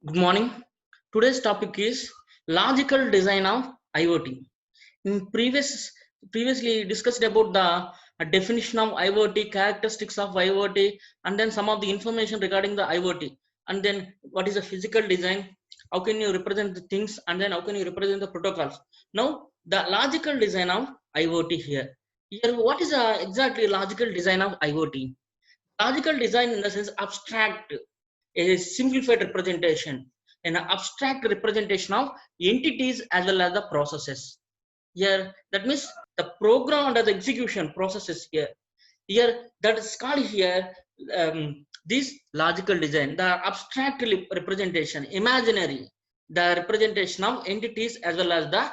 Good morning. Today's topic is logical design of IoT. In previously discussed about the definition of IoT, characteristics of IoT, and then some of the information regarding the IoT, and then what is the physical design, how can you represent the things, and then how can you represent the protocols. Now the logical design of IoT here. Here, what is exactly logical design of IoT? Logical design in the sense abstract, a simplified representation, an abstract representation of entities as well as the processes. Here, that means the program under the execution processes here. Here, that is called here this logical design, the abstract representation, imaginary, the representation of entities as well as the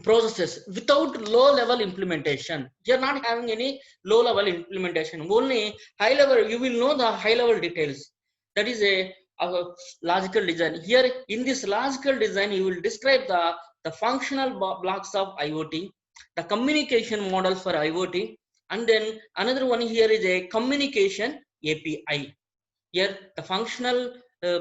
processes without low level implementation. You're not having any low level implementation, only high level. You will know the high level details. That is a logical design. Here in this logical design you will describe the functional blocks of IoT, the communication models for IoT, and then another one here is a communication API. Here the functional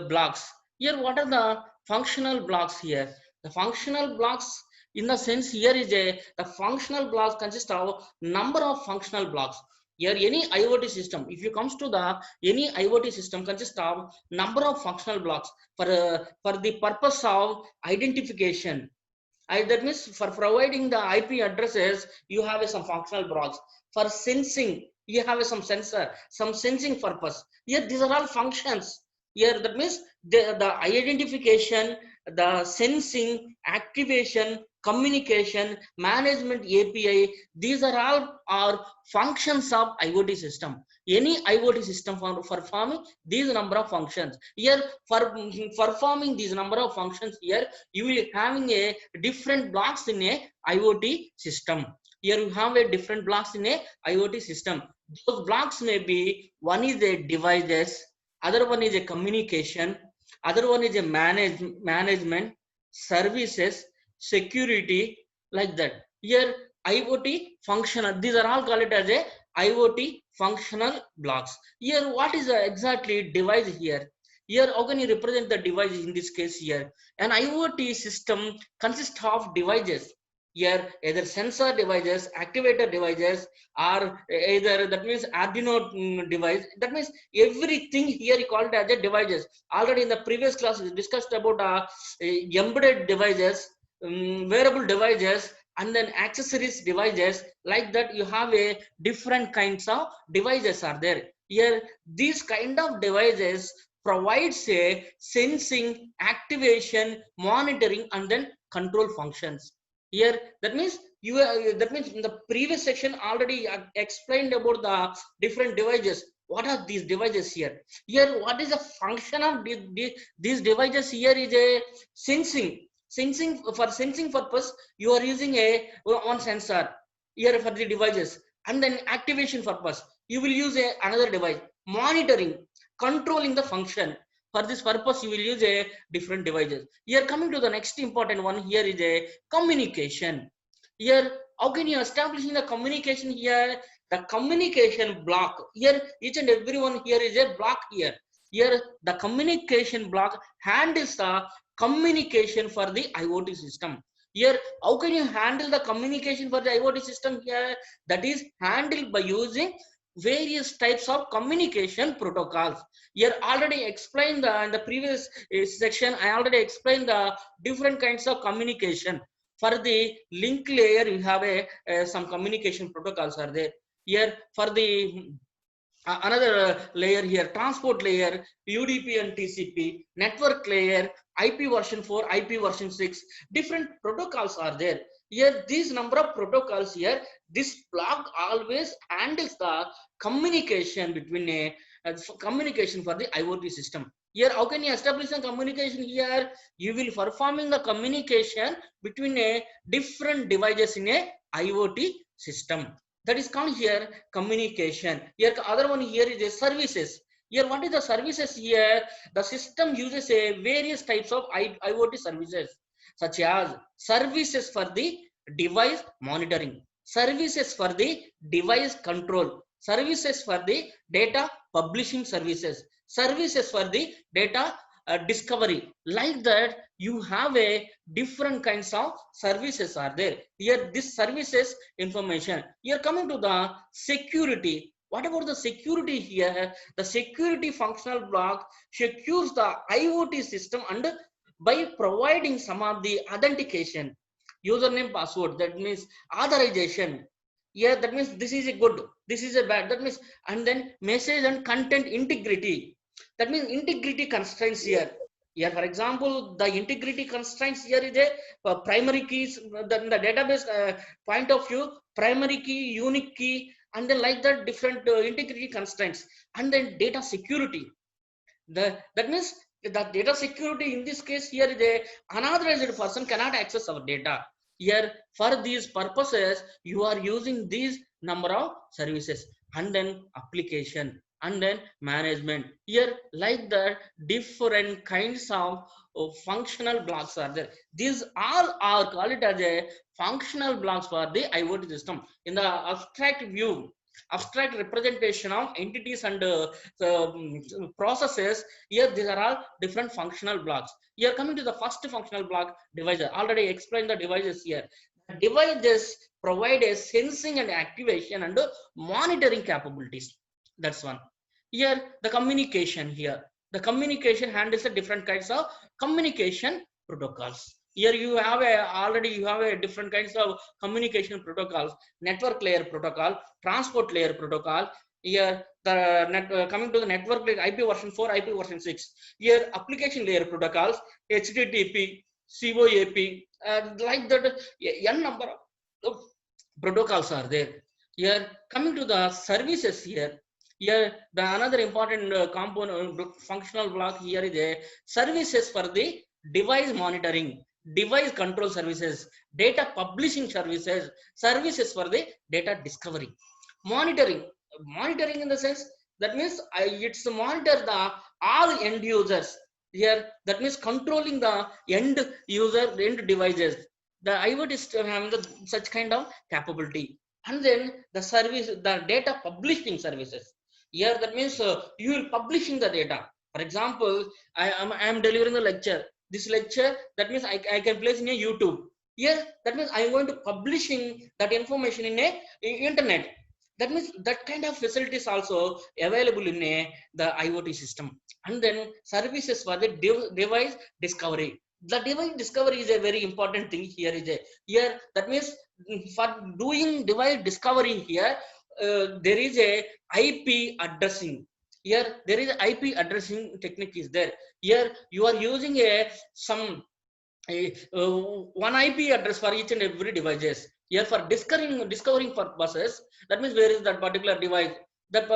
blocks. Here what are the functional blocks here? The functional blocks in the sense here is the functional blocks consist of number of functional blocks. Here any IoT system, if you comes to the any IoT system consists of number of functional blocks for the purpose of identification. That means for providing the IP addresses, you have some functional blocks. For sensing, you have some sensor, some sensing purpose. Here these are all functions. Here that means the identification, the sensing, activation, communication, management API, these are all are functions of IoT system. Any IoT system for performing these number of functions. Here for performing these number of functions, here you will having a different blocks in a IoT system. Here you have a different blocks in a IoT system. Those blocks may be, one is a devices, other one is a communication, other one is a management, services, security, like that. Here IoT functional, these are all called as a IoT functional blocks. Here what is exactly device here? Here how can you represent the device in this case? Here an IoT system consists of devices. Here either sensor devices, activator devices, or either that means Arduino device. That means everything here is called as a devices. Already in the previous class we discussed about embedded devices, wearable devices, and then accessories devices. Like that you have a different kinds of devices are there. Here these kind of devices provides a sensing, activation, monitoring, and then control functions. Here that means you that means in the previous section already explained about the different devices. What are these devices here? Here what is the function of these devices? Here is a sensing. For sensing purpose you are using a one sensor here for the devices, and then activation purpose you will use another device. Monitoring, controlling the function, for this purpose you will use a different devices. Here coming to the next important one, here is a communication. Here how can you establish in the communication? Here the communication block. Here each and every one here is a block. Here the communication block handles the communication for the IoT system. Here how can you handle the communication for the IoT system? Here that is handled by using various types of communication protocols. Here already explained in the previous section, I already explained the different kinds of communication. For the link layer you have some communication protocols are there. Here for the another layer here, transport layer, UDP and TCP, network layer, IP version 4, IP version 6, different protocols are there. Here these number of protocols, here this block always handles the communication between communication for the IoT system. Here how can you establish a communication? Here you will performing the communication between different devices in a IoT system. That is called here communication. Here other one here is a services. Here what is the services? Here the system uses a various types of IoT services, such as services for the device monitoring, services for the device control, services for the data publishing services, services for the data discovery. Like that, you have a different kinds of services are there. Here, this services information. Here coming to the security. What about the security here? The security functional block secures the IoT system and by providing some of the authentication, username, password. That means authorization. Yeah, that means this is a good, this is a bad. That means, and then message and content integrity. That means integrity constraints here. Here, for example, the integrity constraints here is a primary keys, the database point of view, primary key, unique key, and then like that different integrity constraints, and then data security. That means the data security in this case here is a unauthorized person cannot access our data. Here for these purposes you are using these number of services, and then application, and then management. Here like that different kinds of functional blocks are there. These all are called it as a functional blocks for the IoT system. In the abstract view, abstract representation of entities and processes, here these are all different functional blocks. Here coming to the first functional block, devices. Already explained the devices here. The devices provide a sensing and activation and monitoring capabilities. That's one. Here the communication. Here the communication handles the different kinds of communication protocols. Here you have a already you have a different kinds of communication protocols: network layer protocol, transport layer protocol. Here the coming to the network layer, IP version 4, IP version 6. Here application layer protocols, HTTP, COAP, like that n number of protocols are there. Here coming to the services here. Here the another important component functional block here is a services for the device monitoring, device control services, data publishing services, services for the data discovery. Monitoring, monitoring in the sense that means it's monitor the all end users. Here that means controlling the end user, end devices. The IoT system having the, such kind of capability. And then the service, the data publishing services. Here that means you will publishing the data. For example, I am delivering a lecture. This lecture, that means I can place in a YouTube. Here that means I am going to publishing that information in a internet. That means that kind of facilities also available in the IoT system. And then services for the device discovery. The device discovery is a very important thing here. Is a here that means for doing device discovery here, there is a IP addressing. Here there is IP addressing technique is there. Here you are using a some one IP address for each and every devices. Here for discovering purposes, that means where is that particular device. That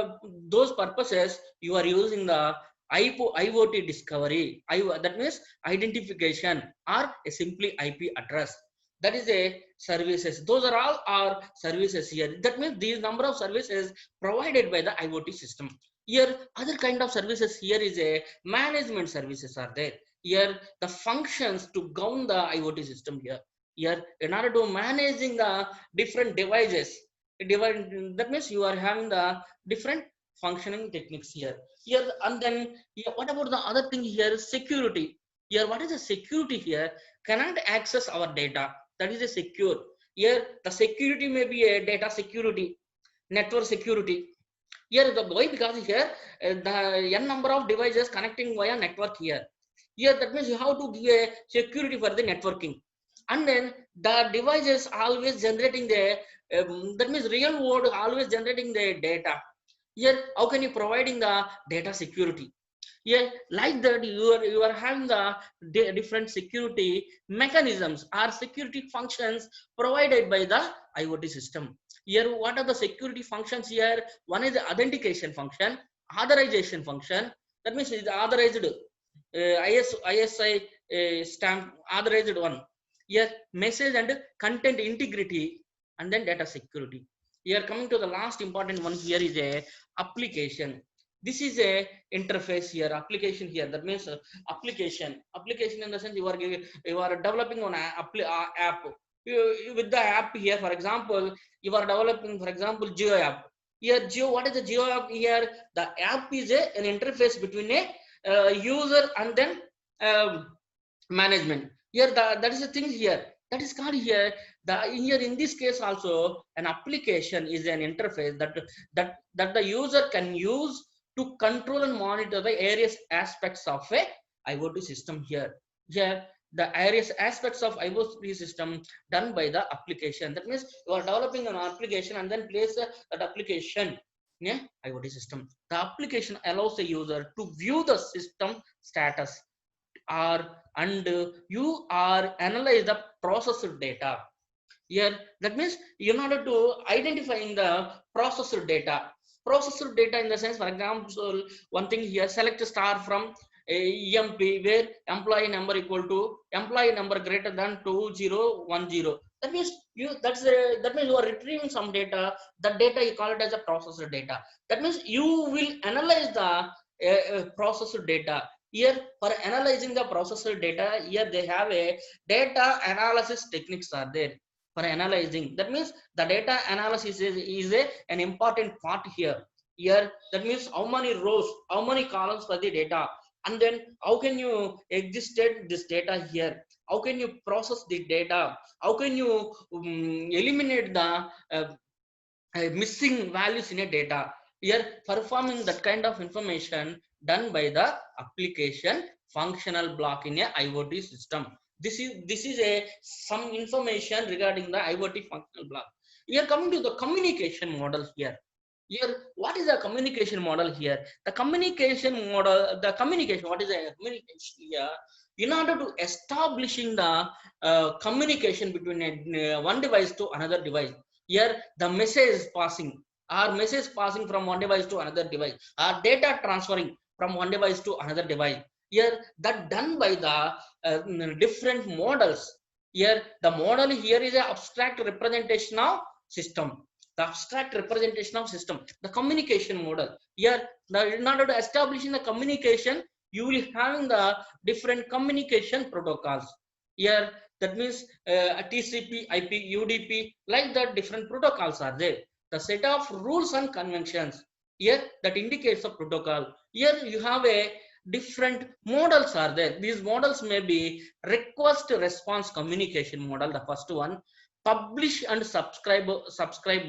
those purposes you are using the IoT discovery. That means identification or a simply IP address. That is a services. Those are all our services here. That means these number of services provided by the IoT system. Here other kind of services here is a management services are there. Here the functions to govern the IoT system here. Here in order to managing the different devices, that means you are having the different functioning techniques here. Here and then here, what about the other thing here? Security. Here what is the security here? Cannot access our data. That is a secure. Here the security may be a data security, network security. Here the why, because here the n number of devices connecting via network here. Here that means you have to give a security for the networking. And then the devices always generating the that means real world always generating the data. Here how can you providing the data security? Yeah, like that you are having the different security mechanisms or security functions provided by the IoT system. Here what are the security functions here? One is the authentication function, authorization function. That means it is authorized ISI stamp authorized one. Here message and content integrity, and then data security. Here coming to the last important one here is a application. This is a interface here, application here. That means application in the sense you are developing an app. With the app here, for example, you are developing, for example, Geo app. Here Geo, what is the Geo app here? The app is an interface between a user and then management. Here that is the thing here that is called here the here in this case also an application is an interface that the user can use to control and monitor the various aspects of a IoT system here. Here the various aspects of IoT system done by the application. That means you are developing an application and then place that application in a IoT system. The application allows the user to view the system status or and you are analyze the processor data. Here that means in order to identifying the processor data in the sense, for example, one thing here, select a star from a EMP where employee number equal to employee number greater than 2010. That means that means you are retrieving some data. That data you call it as a processor data. That means you will analyze the processor data. Here for analyzing the processor data, here they have a data analysis techniques are there for analyzing. That means the data analysis is an important part here. Here that means how many rows, how many columns for the data, and then how can you existed this data here, how can you process the data, how can you eliminate the missing values in a data. Here performing that kind of information done by the application functional block in a IoT system. This is a some information regarding the IoT functional block. Here coming to the communication model here. Here what is the communication model here? The communication model, the communication, what is the communication here? In order to establishing the communication between one device to another device. Here the message passing from one device to another device, or data transferring from one device to another device. Here that done by the different models. Here the model here is an abstract representation of system. The abstract representation of system, the communication model. Here in order to establish the communication, you will having the different communication protocols. Here that means TCP, IP, UDP, like that different protocols are there. The set of rules and conventions here that indicates a protocol. Here you have a different models are there. These models may be request response communication model, the first one, publish and subscribe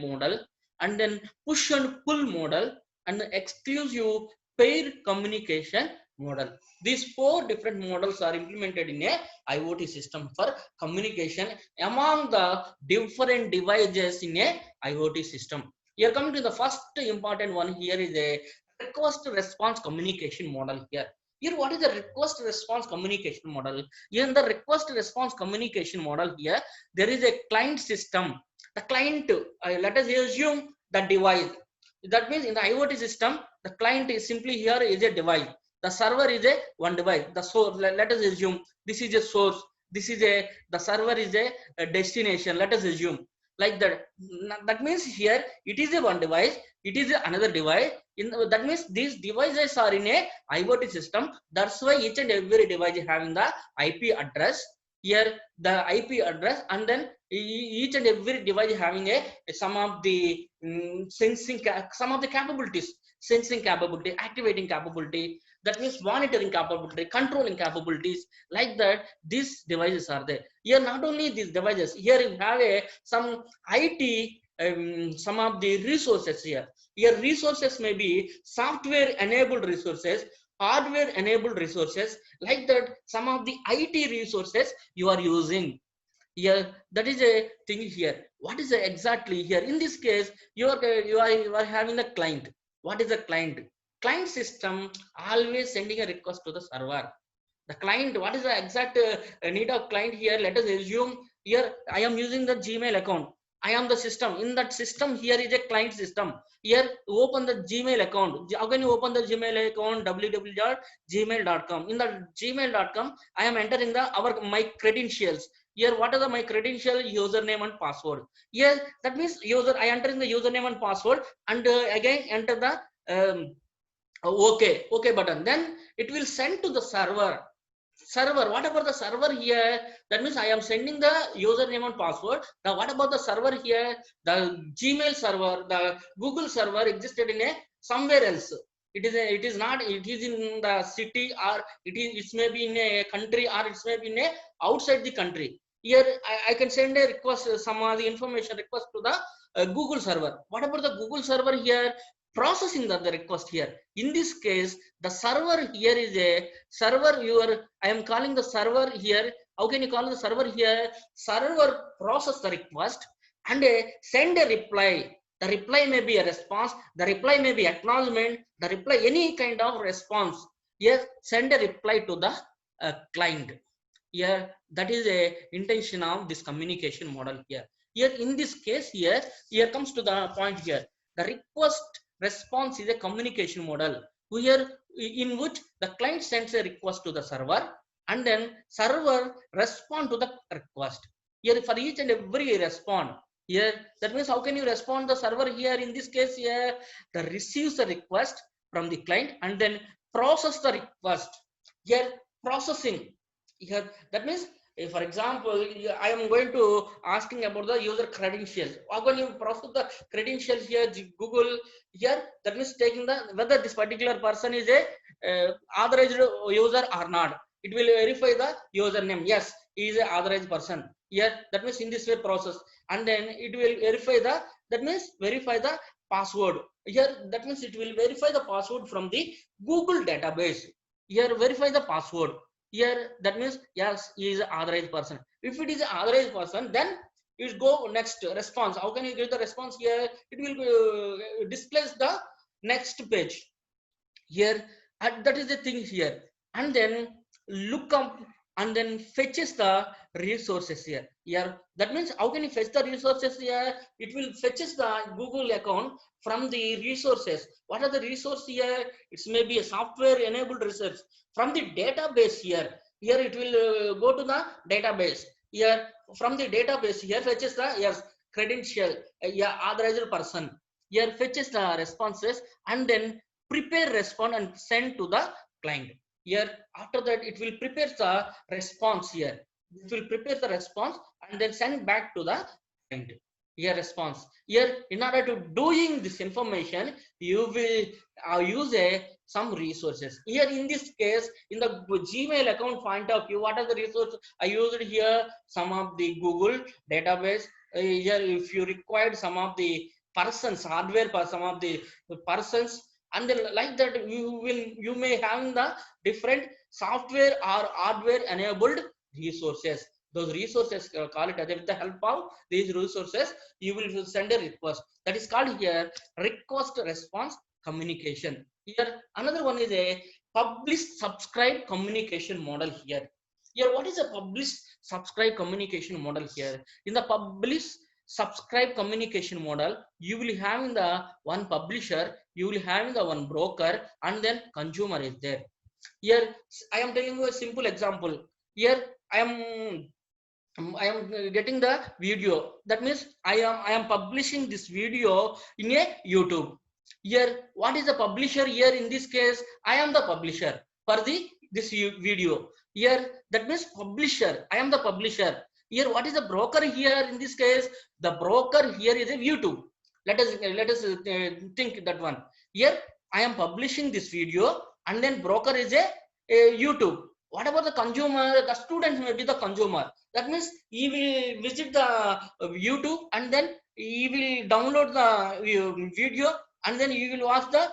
model, and then push and pull model, and the exclusive pair communication model. These four different models are implemented in a IoT system for communication among the different devices in a IoT system. Here coming to the first important one, here is a request response communication model here. Here what is the request response communication model? Here in the request response communication model, here there is a client system. The client, let us assume the device. That means in the IoT system, the client is simply here is a device. The server is a one device. The source, let us assume this is a source. This is the server is a destination. Let us assume like that. That means here it is a one device. It is another device. That means these devices are in a IoT system. That's why each and every device is having the IP address. Here the IP address, and then each and every device is having some of the sensing, some of the capabilities, sensing capability, activating capability. That means monitoring capability, controlling capabilities, like that. These devices are there. Here not only these devices. Here you have some IT. Some of the resources here. Here resources may be software enabled resources, hardware enabled resources, like that. Some of the IT resources you are using here. That is a thing here. What is the exactly here? In this case, you are having a client. What is a client? Client system always sending a request to the server. The client, what is the exact need of client here? Let us assume here I am using the Gmail account. I am the system. In that system, here is a client system. Here, open the Gmail account. How can you open the Gmail account? www.gmail.com. In the gmail.com, I am entering my credentials. Here, what are my credential, username and password? Here, that means I entering the username and password, and again enter the okay button. Then it will send to the server. What about the server here? That means I am sending the username and password. Now what about the server here? The Gmail server, the Google server existed in somewhere else. It is not, it is in the city, or it may be in a country, or it may be in a outside the country. Here I can send a request, some of the information request to the Google server. What about the Google server here? Processing the request here. In this case, the server here is a server. I am calling the server here. How can you call the server here? Server process the request and send a reply. The reply may be a response, the reply may be acknowledgement, the reply, any kind of response. Here, send a reply to the client. Here, that is a intention of this communication model here. Here, in this case, here comes to the point here. The request response is a communication model here, in which the client sends a request to the server, and then server respond to the request. Here, for each and every respond, here, that means how can you respond the server here? In this case here, the receives the request from the client and then process the request. Here, processing here, that means for example, I am going to asking about the user credentials. When you process the credentials here, Google here, that means taking the whether this particular person is a authorized user or not. It will verify the username. Yes, he is an authorized person. Here, that means in this way process, and then it will verify the, that means verify the password. Here, that means it will verify the password from the Google database. Here, verify the password. Here, that means yes, he is an authorized person. If it is an authorized person, then it go next response. How can you get the response here? It will displays the next page here, and that is the thing here. And then look up and then fetches the resources here. Here, that means how can you fetch the resources here? It will fetches the Google account from the resources. What are the resources here? It's maybe a software enabled research from the database here. Here it will go to the database. Here, from the database here fetches the, yes, credential, yeah, authorized person. Here fetches the responses and then prepare respond and send to the client. Here, after that, it will prepare the response here. It will prepare the response and then send back to the client. Here, response. Here, in order to doing this information, you will use some resources. Here, in this case, in the Gmail account point of view, what are the resources I used here? Some of the Google database. Here, if you required some of the persons, hardware for some of the persons, and then like that you may have the different software or hardware enabled resources. Those resources, call it as with the help of these resources, you will send a request. That is called here request response communication. Here another one is a publish subscribe communication model here. Here, what is a publish subscribe communication model here? In the publish subscribe communication model, you will have in the one publisher, you will have in the one broker, and then consumer is there. Here I am telling you a simple example. Here I am getting the video. That means I am publishing this video in a YouTube. Here, what is the publisher here? In this case, I am the publisher for this video. Here, that means publisher. I am the publisher. Here, what is the broker here? In this case, the broker here is a YouTube. Let us think that one. Here, I am publishing this video, and then broker is a YouTube. What about the consumer? The student may be the consumer. That means he will visit the YouTube and then he will download the video and then you will watch the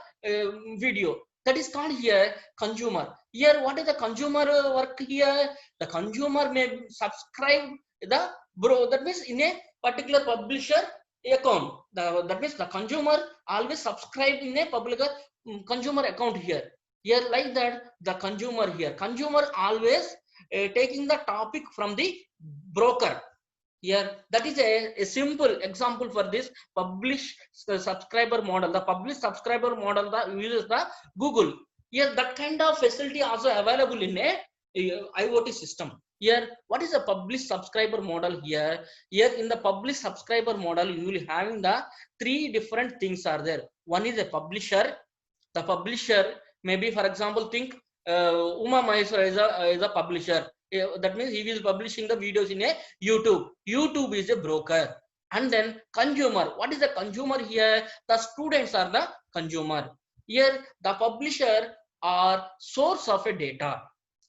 video. That is called here consumer. Here, what is the consumer work here? The consumer may subscribe the that means in a particular publisher account. That means the consumer always subscribe in a public consumer account here. Here like that, the consumer here. Consumer always taking the topic from the broker. Here, that is a simple example for this publish subscriber model. The publish subscriber model that uses the Google. Here, that kind of facility also available in a IoT system. Here, what is a publish subscriber model here? Here, in the publish subscriber model, you will having the three different things are there. One is a publisher. The publisher, maybe for example, think Uma Maheshwar is a publisher. That means he is publishing the videos in a YouTube. YouTube is a broker. And then consumer. What is the consumer here? The students are the consumer. Here the publisher are source of a data.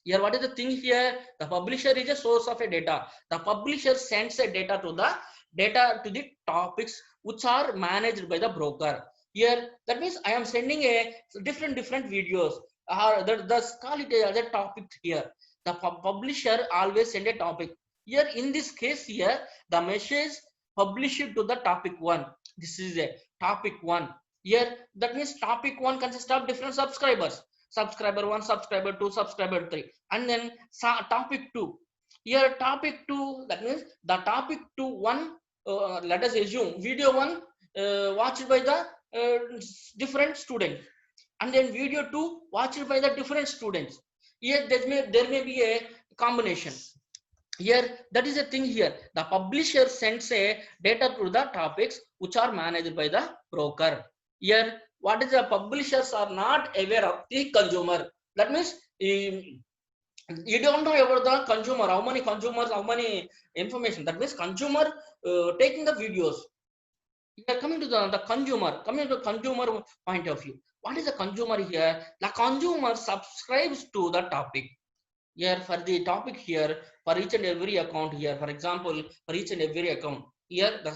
Here what is the thing here? The publisher is a source of a data. The publisher sends a data to the topics which are managed by the broker. Here that means I am sending a different videos. The call it as a topic here. The publisher always send a topic. Here in this case here the message published to the topic one. This is a topic one. Here that means topic one consists of different subscribers. Subscriber 1, subscriber 2, subscriber 3, and then topic 2. Here topic 2, that means the topic 2 1, let us assume video 1 watched by the different students, and then video 2 watched by the different students. Here there may be a combination. Here that is a thing here. The publisher sends a data to the topics which are managed by the broker. Here what is the publishers are not aware of the consumer. That means you don't know about the consumer, how many consumers, how many information. That means consumer taking the videos. We are coming to the consumer, coming to the consumer point of view. What is the consumer here? The consumer subscribes to the topic. Here for the topic here, for each and every account here, for example, for each and every account, here the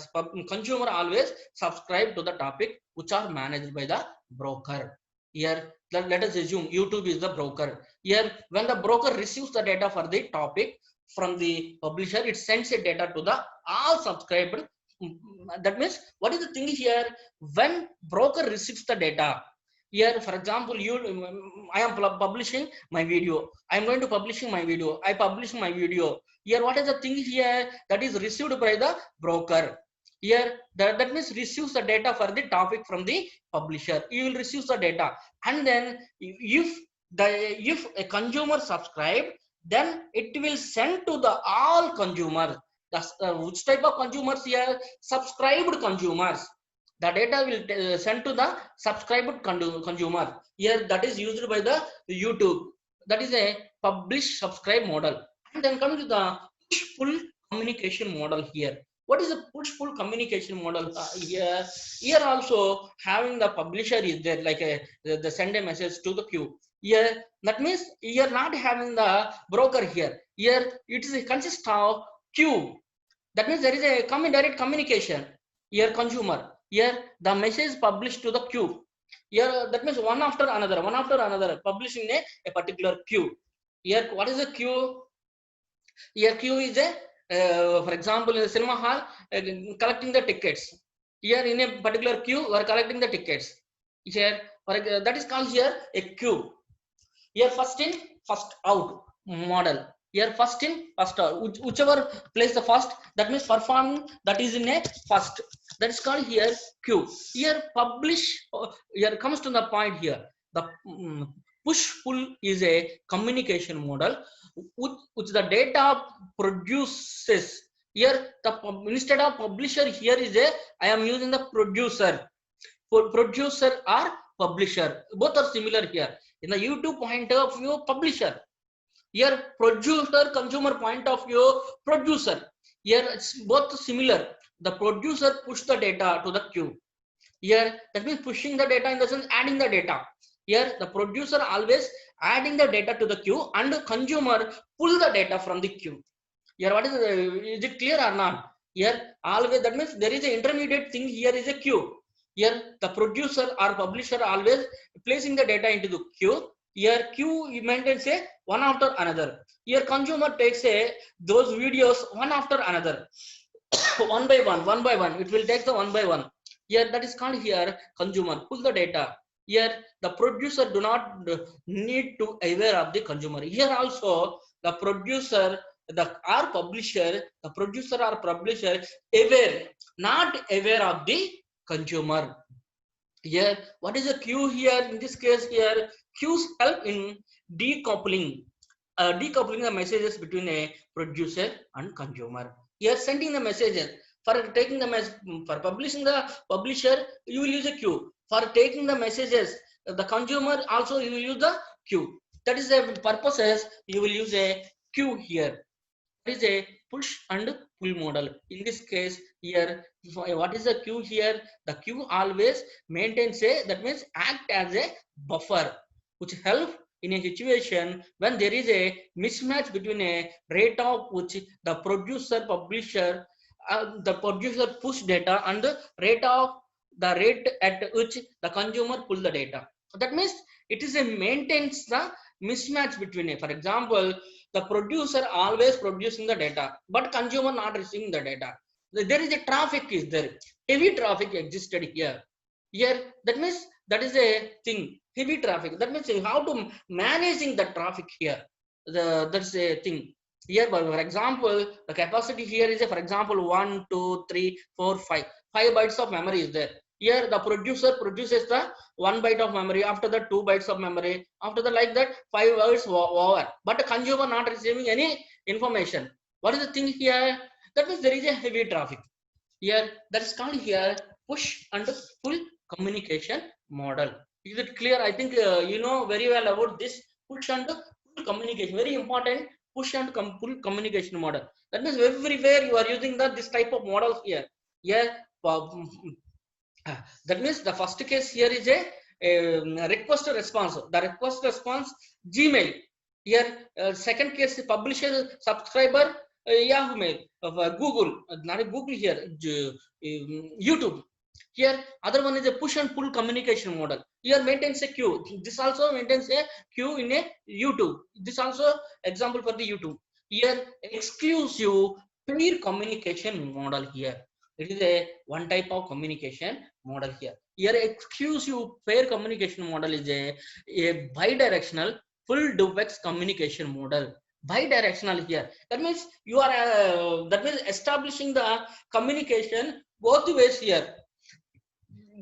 consumer always subscribe to the topic which are managed by the broker. Here let us assume YouTube is the broker. Here when the broker receives the data for the topic from the publisher, it sends a data to the all subscribed. That means what is the thing here? When broker receives the data, here for example I am publishing my video, I am going to publishing my video, I publish my video. Here what is the thing here that is received by the broker? Here that means receives the data for the topic from the publisher. You will receive the data, and then if a consumer subscribe, then it will send to the all consumers. Which type of consumers here? Subscribed consumers. The data will send to the subscribed consumer. Here that is used by the YouTube. That is a publish subscribe model. And then coming to the push-pull communication model here. What is the push-pull communication model here? Here also having the publisher is there, like the send a message to the queue. Here that means you are not having the broker here. Here it is consists of queue. That means there is a direct communication. Here consumer. Here the message published to the queue. Here that means one after another publishing a particular queue. Here what is the queue? Here queue is a for example in the cinema hall collecting the tickets. Here in a particular queue we are collecting the tickets. Here that is called here a queue. Here first in first out model. Here first in first out, whichever place the first, that means perform that is in a first, that is called here queue. Here publish, here comes to the point here. The push pull is a communication model which the data produces. Here the instead of publisher, here is a I am using the producer. For producer or publisher, both are similar here. In the YouTube point of view, publisher. Here producer, consumer point of view, producer. Here it's both similar. The producer push the data to the queue. Here that means pushing the data in the sense adding the data. Here the producer always adding the data to the queue, and the consumer pull the data from the queue. Here what is it clear or not? Here always that means there is an intermediate thing. Here is a queue. Here the producer or publisher always placing the data into the queue. Here queue maintains a one after another. Here consumer takes those videos one after another, one by one. It will take the one by one. Here that is called here consumer pull the data. Here the producer do not need to aware of the consumer. Here also the producer, the producer or publisher aware, not aware of the consumer. Here what is the queue here? In this case here queues help in decoupling the messages between a producer and consumer. Here sending the messages, for taking the for publishing the publisher you will use a queue. For taking the messages the consumer also you will use the queue. That is the purposes you will use a queue here. That is a push and pull model. In this case here, what is the queue here? The queue always maintains that means act as a buffer, which help in a situation when there is a mismatch between a rate of which the producer push data and the rate at which the consumer pull the data. That means it is a maintains the mismatch between a, for example, the producer always producing the data but consumer not receiving the data. There is a traffic is there, heavy traffic existed here. That means that is a thing, heavy traffic. That means how to managing the traffic here, that's a thing here. For example, the capacity here is a, for example, 1 2 3 4 5 bytes of memory is there. Here the producer produces the 1 byte of memory, after that 2 bytes of memory, after that like that 5 bytes over, but the consumer not receiving any information. What is the thing here? That means there is a heavy traffic here. That is called here push and pull communication model. Is it clear? I think you know very well about this push and pull communication, very important. Push and pull communication model. That means everywhere you are using this type of models here. That means the first case here is a request response. The request response Gmail. Here second case publisher subscriber Yahoo Mail of Google, not Google here, YouTube. Here other one is a push and pull communication model. Here maintains a queue. This also maintains a queue in a YouTube. This also example for the YouTube. Here exclusive peer communication model here. It is a one type of communication model here. Here exclusive pair communication model is a bidirectional full duplex communication model. Bidirectional here. That means you are that means establishing the communication both ways here.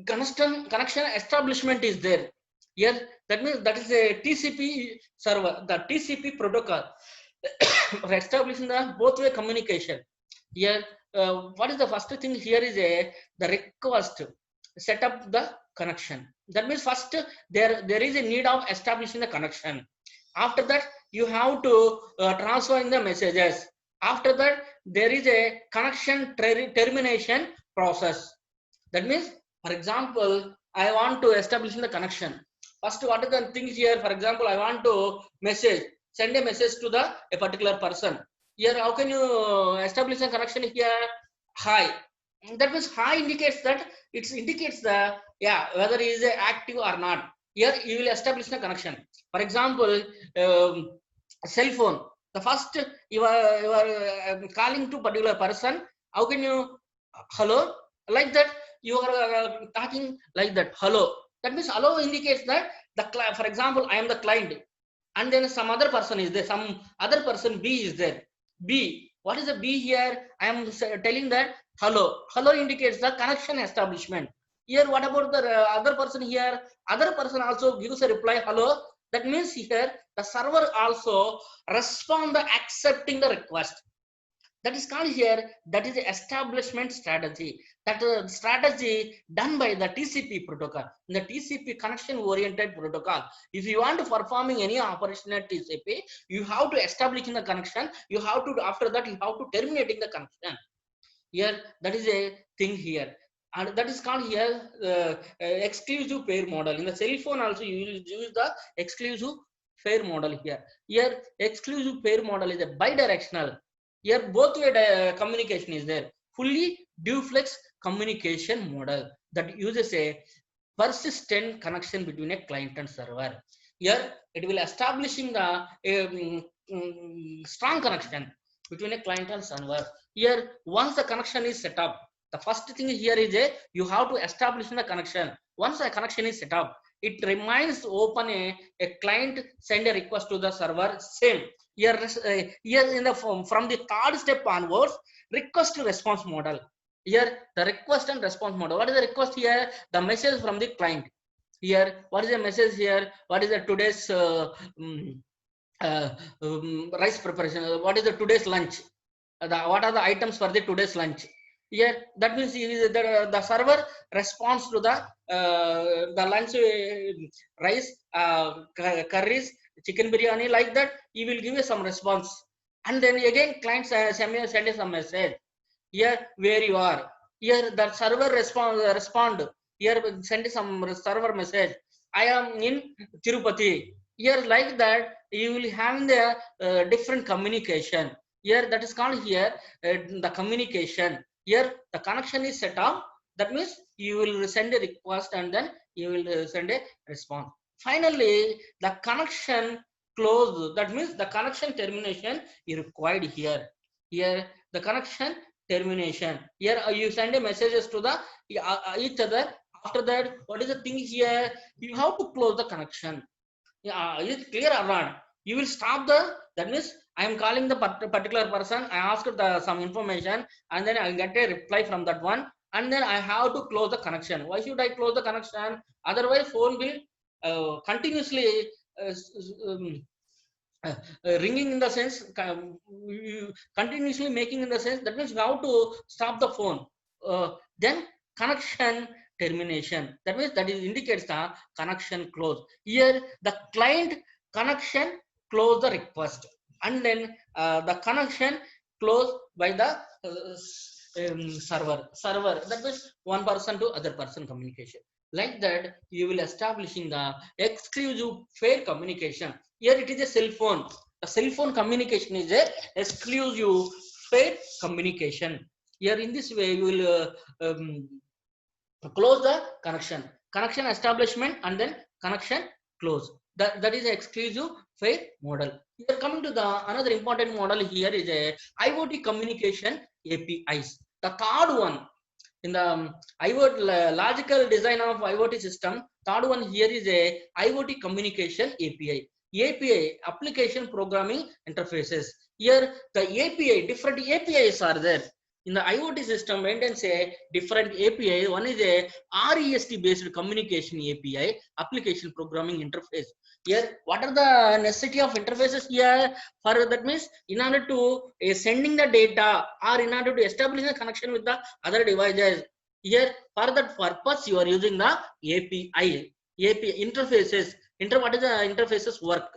Connection establishment is there. Here that means that is a TCP server. The TCP protocol for establishing the both way communication. Here what is the first thing here is the request set up the connection. That means first there is a need of establishing the connection. After that you have to transfer in the messages. After that there is a connection termination process. That means, for example, I want to establish the connection. First, what are the things here? For example, I want to send a message to a particular person. Here, how can you establish a connection here? Hi. That means hi indicates that it indicates the whether he is active or not. Here you will establish the connection. For example, cell phone. The first you are calling to particular person. How can you hello like that? You are talking like that hello. That means hello indicates that for example, I am the client, and then some other person is there. Some other person B is there. B. What is the B here? I am telling that hello. Hello indicates the connection establishment. Here, what about the other person here? Other person also gives a reply hello. That means here the server also respond accepting the request. That is called here, that is the establishment strategy. That strategy done by the TCP protocol, the TCP connection oriented protocol. If you want to performing any operation at TCP, you have to establish the connection. You have to, after that, you have to terminating the connection. Here, that is a thing here. And that is called here exclusive pair model. In the cell phone also, you will use the exclusive pair model here. Here, exclusive pair model is a bidirectional. Here both way communication is there. Fully duplex communication model that uses a persistent connection between a client and server. Here it will establishing the strong connection between a client and server. Here once the connection is set up, the first thing here is you have to establish the connection. Once the connection is set up, it remains open a client send a request to the server. Same here in the from the third step onwards, request to response model. Here the request and response model. What is the request here? The message from the client. Here what is the message here? What is the today's rice preparation? What is the today's lunch? What are the items for the today's lunch? Here that means the server responds to the lunch rice, curries, chicken biryani, like that. He will give you some response. and then again client send us a message here where you are. Here the server respond. Here send some server message. I am in Tirupati. Here like that you will have the different communication. Here that is called here the communication. Here the connection is set up. That means you will send a request and then you will send a response. Finally, the connection close. That means the connection termination is required here. Here the connection termination. Here you send a messages to the each other. After that, what is the thing here? You have to close the connection. Yeah, is it clear or not? You will stop the. That means I am calling the particular person. I asked some information, and then I get a reply from that one, and then I have to close the connection. Why should I close the connection? Otherwise, phone will continuously uh, um, ringing in the sense continuously making in the sense. That means you have to stop the phone. Then connection termination, that means that is indicates the connection close. Here the client connection close the request, and then the connection close by the server, that means one person to other person communication. Like that you will establishing the exclusive fair communication. Here it is a cell phone. A cell phone communication is a exclusive fair communication. Here in this way you will close the connection establishment, and then connection close. That is an exclusive fair model. Here coming to the another important model here is a IoT communication APIs. The third one in the IoT logical design of IoT system, third one here is a IoT communication API. API, application programming interfaces. Here the API, different APIs are there. In the IoT system, maintains a different API. One is a REST based communication API, application programming interface. Here, what are the necessity of interfaces here? For that means, in order to sending the data or in order to establish a connection with the other devices. Here, for that purpose, you are using the API. API interfaces. What is the interfaces work?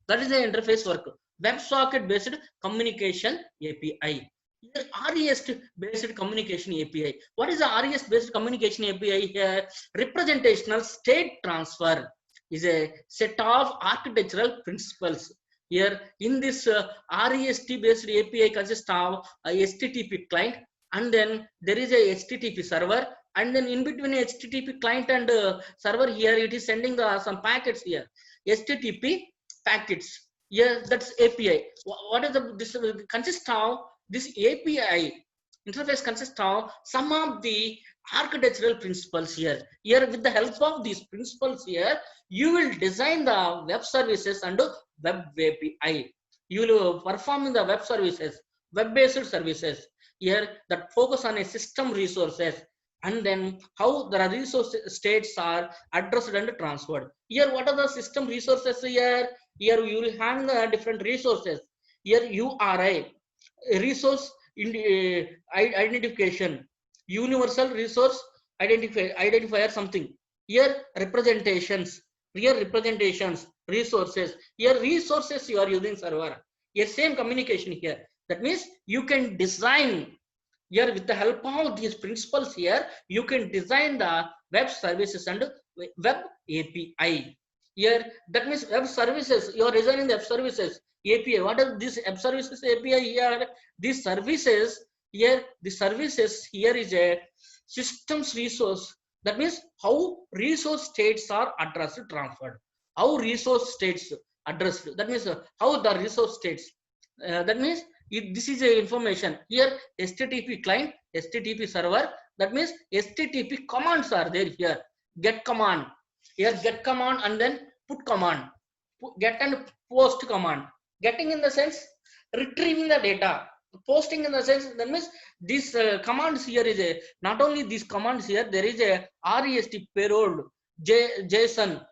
That is the interface work. WebSocket-based communication API. Here, REST-based communication API. What is the REST-based communication API here? Representational state transfer is a set of architectural principles. Here, in this REST-based API consists of a HTTP client, and then there is a HTTP server, and then in between HTTP client and server, here it is sending the some packets here. HTTP packets. Here, that's API. What is this consists of? This API interface consists of some of the architectural principles here. Here, with the help of these principles here, you will design the web services and web API. You will perform the web services, web-based services. Here, that focus on a system resources, and then how the resource states are addressed and transferred. Here, what are the system resources here? Here, you will have the different resources. Here, URI. Resource identification, universal resource identifier something. Here representations, resources. Here resources you are using server. Here same communication here. That means you can design here with the help of these principles here. You can design the web services and web API. Here that means web services. You are designing the web services. API. What is this web services API here? These services here, the services here is a systems resource. That means how resource states are addressed, transferred. How resource states addressed. That means how the resource states. That means this is a information here. HTTP client, HTTP server. That means HTTP commands are there here. Get command. Here get command and then put command. Get and post command. Getting in the sense retrieving the data, posting in the sense, that means these commands here is a not only these commands here, there is a REST payload, JSON,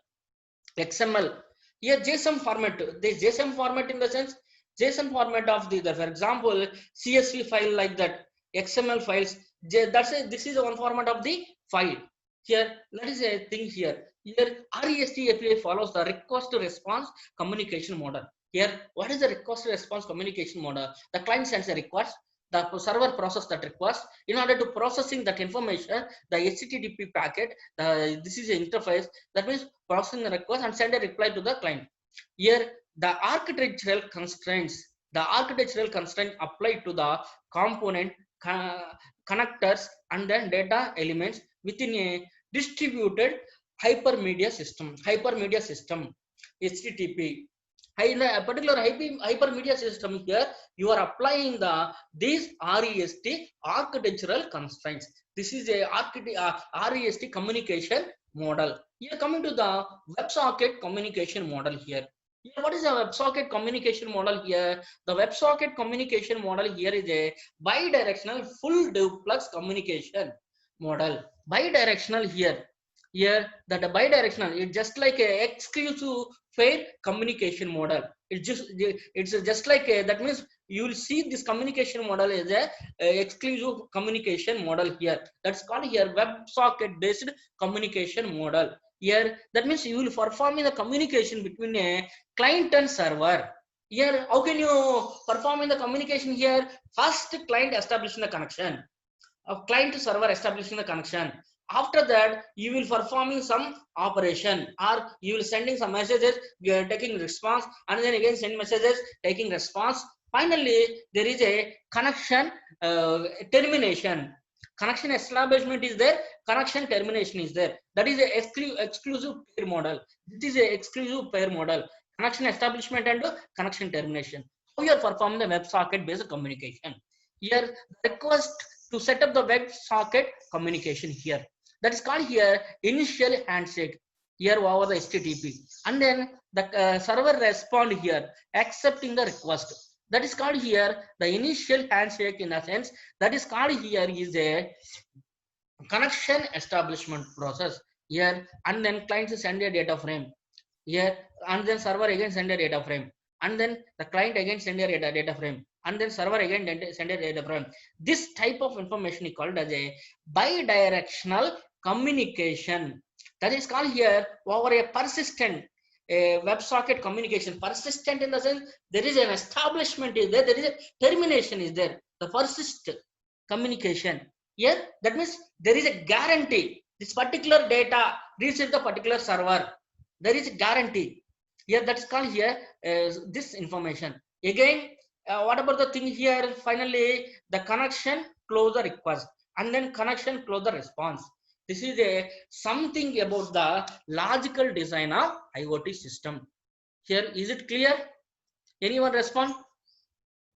XML. Here JSON format, this JSON format in the sense JSON format of the, for example, CSV file like that, XML files. That's a, this is one format of the file. Here, that is a thing here. Here REST API follows the request to response communication model. Here, what is the request response communication model? The client sends a request, the server process that request. In order to processing that information, the HTTP packet, this is an interface that means processing the request and send a reply to the client. Here, the architectural constraint applied to the component connectors and then data elements within a distributed hypermedia system. HTTP. In a particular hypermedia system here, you are applying these REST architectural constraints. This is a REST communication model. Here coming to the WebSocket communication model here. Here, what is a WebSocket communication model here? The WebSocket communication model here is a bidirectional full duplex communication model. Bidirectional here. Here that a bidirectional, it's just like a exclusive fair communication model. It's just like a, that means you will see this communication model is a exclusive communication model here. That's called here WebSocket-based communication model. Here that means you will perform the communication between a client and server. Here, how can you perform in the communication here? First, client establishing the connection. Client to server establishing the connection. After that, you will performing some operation, or you will sending some messages, taking response, and then again send messages, taking response. Finally, there is a connection termination. Connection establishment is there, connection termination is there. That is a exclusive pair model. This is a exclusive pair model. Connection establishment and connection termination. How you are performing the WebSocket based communication. Here, request to set up the WebSocket communication here. That is called here initial handshake here over the HTTP, and then the server respond here accepting the request. That is called here the initial handshake. In a sense, that is called here is a connection establishment process here, and then clients send a data frame here, and then server again send a data frame, and then the client again send a data frame, and then server again send a data frame. This type of information is called as a bidirectional communication. That is called here over a persistent WebSocket communication. Persistent in the sense there is an establishment is there, there is a termination is there. The persist communication here, that means there is a guarantee this particular data reaches the particular server. There is a guarantee here, that is called here this information. Again, what about the thing here? Finally, the connection close the request, and then connection close the response. This is a something about the logical design of IoT system. Here, is it clear? Anyone respond?